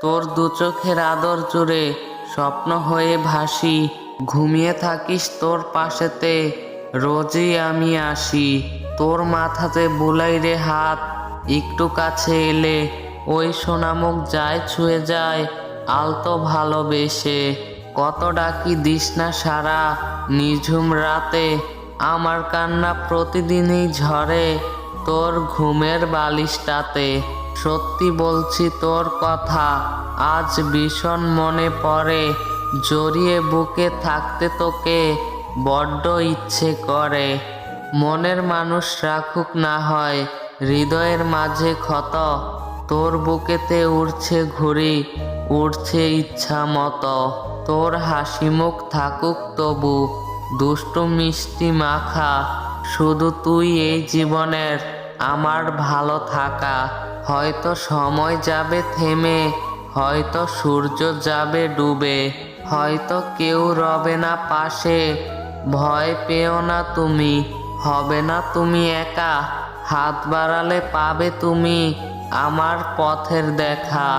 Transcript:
তোর দু চোখের আদর জুড়ে স্বপ্ন হয়ে ভাসি। ঘুমিয়ে থাকিস তোর পাশেতে, রোজই আমি আসি। তোর মাথাতে বুলাই রে হাত, একটু কাছে এলে ওই সোনামুখ যায় ছুঁয়ে যায় আলতো ভালোবেসে। কত ডাকি দিস না সারা নিঝুম রাতে, আমার কান্না প্রতিদিনই ঝরে তোর ঘুমের বালিশটাতে। সত্যি বলছি তোর কথা আজ ভীষণ মনে পড়ে, জড়িয়ে বুকে থাকতে তোকে বড্ড ইচ্ছে করে। মনের মানুষ রাখুক না হয় হৃদয়ের মাঝে ক্ষত, তোর বুকেতে উড়ছে ঘুড়ি, উড়ছে ইচ্ছা মতো। তোর হাসি মুখ থাকুক তবু দুষ্টু মিষ্টি মাখা, শুধু তুই এই জীবনের আমার ভালো থাকা। হয়তো সময় যাবে থেমে, হয়তো সূর্য যাবে ডুবে, হয়তো কেউ রবে না পাশে, ভয় পেও না তুমি, হবে না তুমি একা। হাত বাড়ালে পাবে তুমি আমার পথের দেখা।